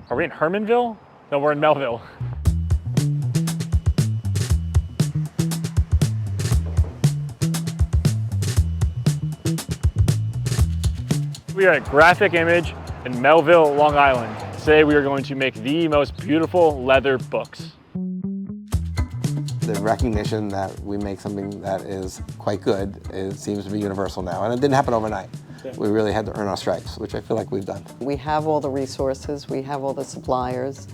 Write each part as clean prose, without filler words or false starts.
Are we in Hermanville? No, we're in Melville. We are at Graphic Image in Melville, Long Island. Today we are going to make the most beautiful leather books. The recognition that we make something that is quite good seems to be universal now, and it didn't happen overnight. Yeah. We really had to earn our stripes, which I feel like we've done. We have all the resources, we have all the suppliers,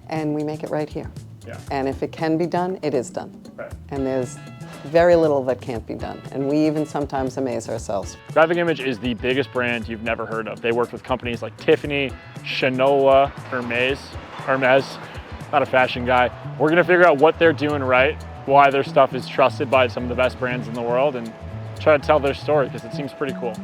and we make it right here. Yeah. And if it can be done, it is done. Right. And there's very little that can't be done, and we even sometimes amaze ourselves. Graphic Image is the biggest brand you've never heard of. They worked with companies like Tiffany, Shinola, Hermes, not a fashion guy. We're gonna figure out what they're doing right, why their stuff is trusted by some of the best brands in the world, and try to tell their story, because it seems pretty cool.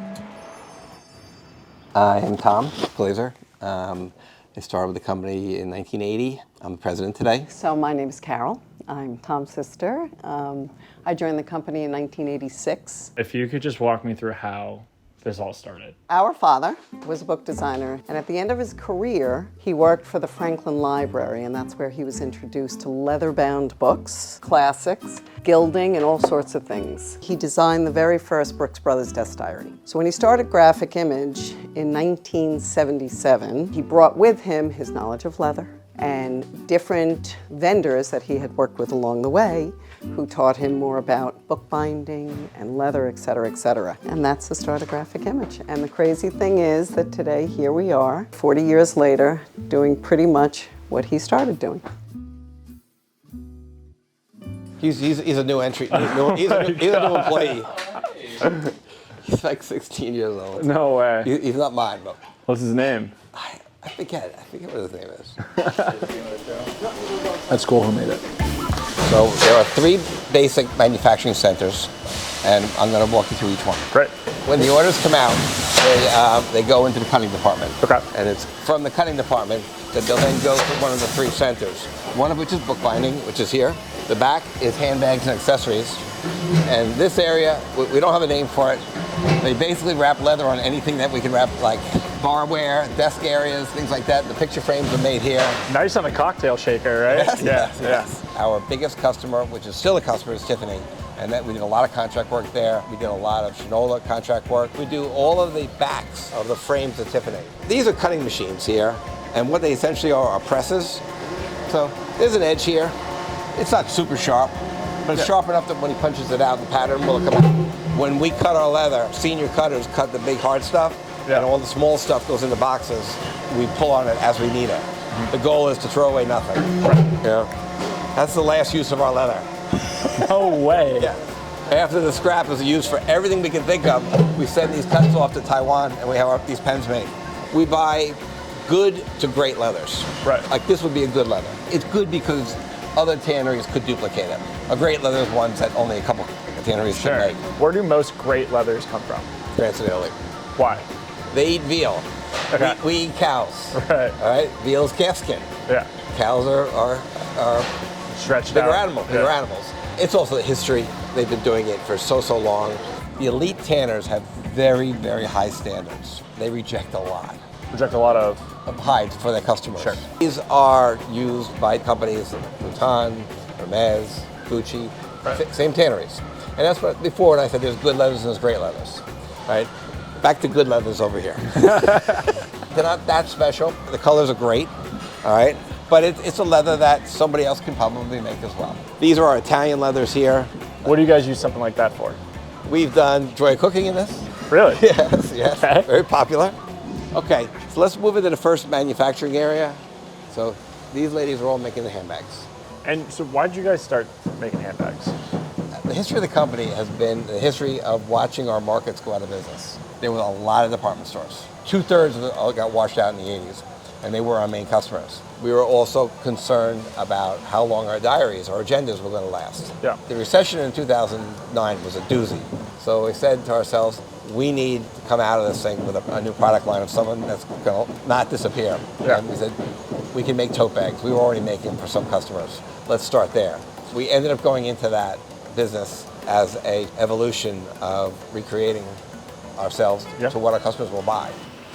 I am Tom Glazer. I started with the company in 1980. I'm the president today. So my name is Carol. I'm Tom's sister. I joined the company in 1986. If you could just walk me through how this all started. Our father was a book designer, and at the end of his career, he worked for the Franklin Library, and that's where he was introduced to leather-bound books, classics, gilding, and all sorts of things. He designed the very first Brooks Brothers desk diary. So when he started Graphic Image in 1977, he brought with him his knowledge of leather and different vendors that he had worked with along the way who taught him more about bookbinding and leather, et cetera, et cetera. And that's the start of Graphic Image. And the crazy thing is that today, here we are, 40 years later, doing pretty much what he started doing. He's a new entry. He's a new employee. He's like 16 years old. No way. He's not mine, but What's his name? I forget what his name is. That's cool. Who made it? So there are 3 basic manufacturing centers, and I'm going to walk you through each one. Great. When the orders come out, they go into the cutting department. Okay. And it's from the cutting department that they'll then go to one of the 3 centers, one of which is bookbinding, which is here. The back is handbags and accessories. And this area, we don't have a name for it. They basically wrap leather on anything that we can wrap, like barware, desk areas, things like that. The picture frames are made here. Nice on the cocktail shaker, right? Yes, yes. Our biggest customer, which is still a customer, is Tiffany. And that we did a lot of contract work there. We did a lot of Shinola contract work. We do all of the backs of the frames of Tiffany. These are cutting machines here, and what they essentially are presses. So there's an edge here. It's not super sharp, but it's sharp enough that when he punches it out, the pattern will come out. When we cut our leather, senior cutters cut the big hard stuff, and all the small stuff goes into boxes. We pull on it as we need it. The goal is to throw away nothing. You know? That's the last use of our leather. No way. Yeah. After the scrap is used for everything we can think of, we send these cuts off to Taiwan, and we have these pens made. We buy good to great leathers. Right. Like this would be a good leather. It's good because other tanneries could duplicate it. A great leather is ones that only a couple tanneries can make. Where do most great leathers come from? France and Italy. Why? They eat veal. Okay. We eat cows. Right. All right. Veal's calfskin. Yeah. Cows are Stretched bigger out. animals. Bigger animals. It's also the history. They've been doing it for so long. The elite tanners have very, very high standards. They reject a lot. Reject a lot of Hides for their customers. Sure. These are used by companies like Bhutan, Hermes, Gucci, same tanneries. And that's what before when I said there's good leathers and there's great leathers, right? Back to good leathers over here. They're not that special. The colors are great, all right? But it's a leather that somebody else can probably make as well. These are our Italian leathers here. What do you guys use something like that for? We've done joy of cooking in this. Really? Yes, Okay. Very popular. Okay, so let's move into the first manufacturing area. So these ladies are all making the handbags. And so why did you guys start making handbags? The history of the company has been the history of watching our markets go out of business. There were a lot of department stores. 2/3 of it all got washed out in the 80s, and they were our main customers. We were also concerned about how long our diaries, our agendas were going to last. Yeah. The recession in 2009 was a doozy. So we said to ourselves, we need to come out of this thing with a new product line of something that's going to not disappear. Yeah. And we said, we can make tote bags. We were already making for some customers. Let's start there. We ended up going into that business as a evolution of recreating ourselves to what our customers will buy.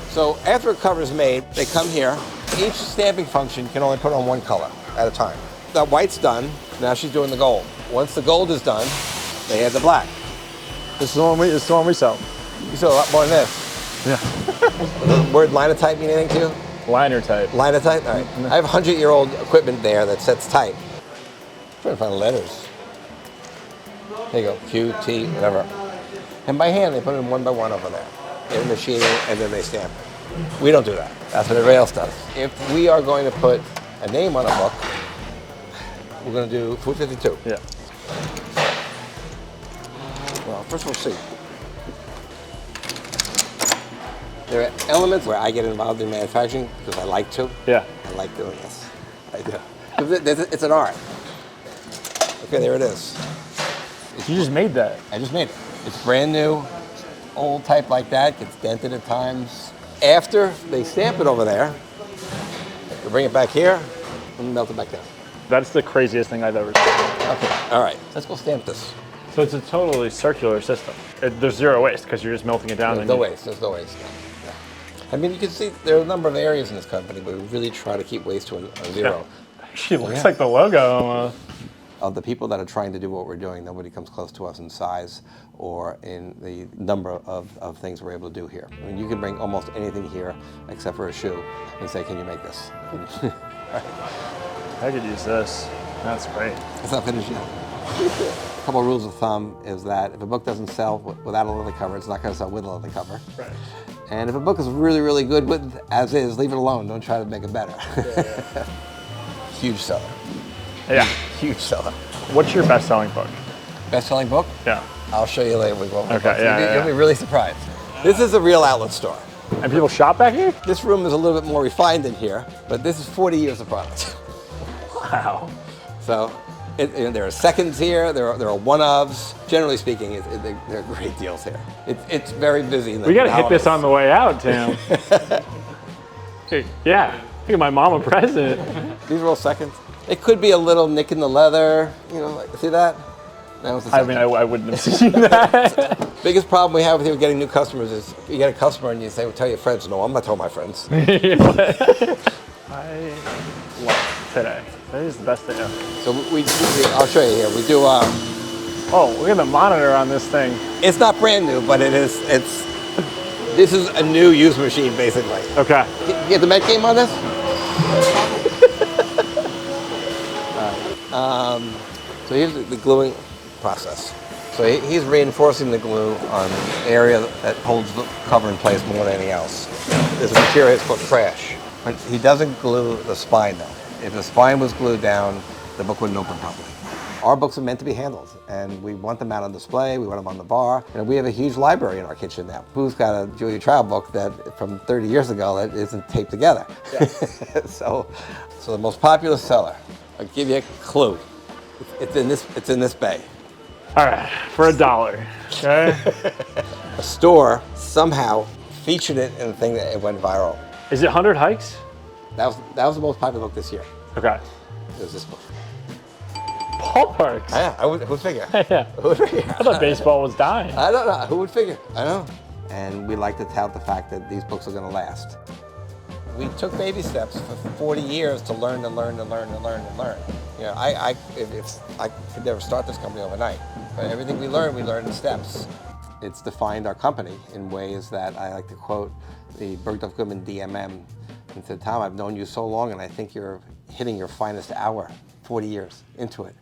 So after a cover is made, they come here Each stamping function can only put on one color at a time. That white's done, now she's doing the gold. Once the gold is done, they add the black. This is the one we sell. You sell a lot more than this. Yeah. The word linotype mean anything to you? Liner type. Linotype? All right. I have 100-year-old equipment there that sets type. I'm trying to find letters. There you go, Q, T, whatever. And by hand, they put them one by one over there. They're machining, and then they stamp it. We don't do that. That's what everybody else does. If we are going to put a name on a book, we're going to do Food52. Yeah. Well, first we'll see. There are elements where I get involved in manufacturing because I like to. Yeah. I like doing this. I do. It's an art. Okay, there it is. You just made that. I just made it. It's brand new, old type like that, gets dented at times. After they stamp it over there, they bring it back here and melt it back down. That's the craziest thing I've ever seen. Okay, all right, let's go stamp this. So it's a totally circular system. There's zero waste because you're just melting it down. There's no waste, there's no waste. Yeah. I mean, you can see there are a number of areas in this company, but we really try to keep waste to a zero. Yeah. Actually looks like the logo almost. Of the people that are trying to do what we're doing, nobody comes close to us in size or in the number of things we're able to do here. I mean, you can bring almost anything here except for a shoe and say, can you make this? I could use this. That's great. It's not finished yet. A couple of rules of thumb is that if a book doesn't sell without a leather cover, it's not going to sell with a leather cover. Right. And if a book is really, really good with as is, leave it alone. Don't try to make it better. Yeah. Huge seller. Yeah. Huge seller. What's your best-selling book? Best-selling book? Yeah. I'll show you later. Okay, You'll be really surprised. This is a real outlet store. And people shop back here? This room is a little bit more refined in here, but this is 40 years of product. Wow. So there are seconds here, there are one-ofs. Generally speaking, there are great deals here. It's very busy. We got to hit this on the way out, Tim. Yeah. Give my mom a present. These are all seconds. It could be a little nick in the leather, you know, like, see that? That was the I second. mean, I wouldn't have seen that. Biggest problem we have with you getting new customers is you get a customer and you say, well, tell your friends. No, I'm not telling my friends. I love today. Today is the best day ever. So I'll show you here. We do, Oh, look at the monitor on this thing. it's not brand new, but this is a new used machine, basically. Okay. You get the Met game on this? So here's the gluing process. So he's reinforcing the glue on the area that holds the cover in place more than anything else. There's a material it's called trash. But he doesn't glue the spine though. If the spine was glued down, the book wouldn't open properly. Our books are meant to be handled, and we want them out on display, we want them on the bar. And we have a huge library in our kitchen now. Boo's got a Julia Child book that from 30 years ago that isn't taped together. Yeah. So the most popular seller, I'll give you a clue. It's in this bay. All right, for $1. Okay. A store somehow featured it in a thing that it went viral. Is it 100 Hikes? That was the most popular book this year. Okay. It was this book. Ballparks. Yeah, who would figure? Yeah. Who would figure? I thought baseball was dying. I don't know. Who would figure? I know. And we like to tout the fact that these books are going to last. We took baby steps for 40 years to learn and learn and learn and learn and learn. You know, I could never start this company overnight, but everything we learn in steps. It's defined our company in ways that I like to quote the Bergdorf Goodman DMM and said, Tom, I've known you so long and I think you're hitting your finest hour, 40 years into it.